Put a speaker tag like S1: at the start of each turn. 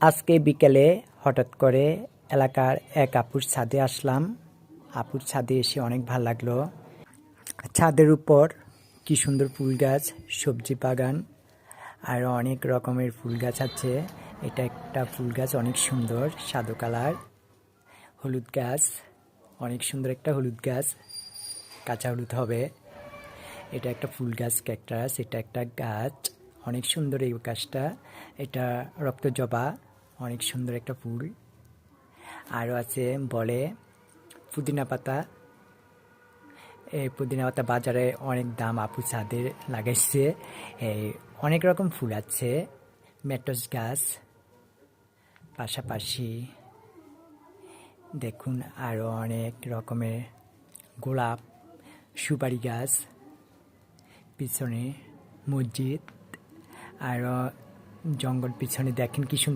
S1: আজকে বিকেলে হঠাৎ করে এলাকার এক আপুর ছাদে আসলাম। আপুর ছাদে এসে অনেক ভালো লাগলো। ছাদের উপর কি সুন্দর ফুল গাছ, সবজি বাগান আর অনেক রকমের ফুল গাছ আছে। এটা একটা ফুল গাছ, অনেক সুন্দর সাদা কালার। হলুদ গাছ, অনেক সুন্দর একটা হলুদ গাছ, কাঁচা হলুদ হবে। এটা একটা ফুল গাছ, ক্যাকটাস। এটা একটা গাছ, অনেক সুন্দর এই গাছটা। এটা রক্তজবা, অনেক সুন্দর একটা ফুল। আরও আছে বলে পুদিনা পাতা। এই পুদিনা পাতা বাজারে অনেক দাম, আপু ছাদে লাগাইছে। এই অনেক রকম ফুল আছে, মেটস গাছ। পাশাপাশি দেখুন আরও অনেক রকমের গোলাপ, সুপারি গাছ, পিছনে মসজিদ, আরও জঙ্গল পিছনে দেখেন কি সুন্দর।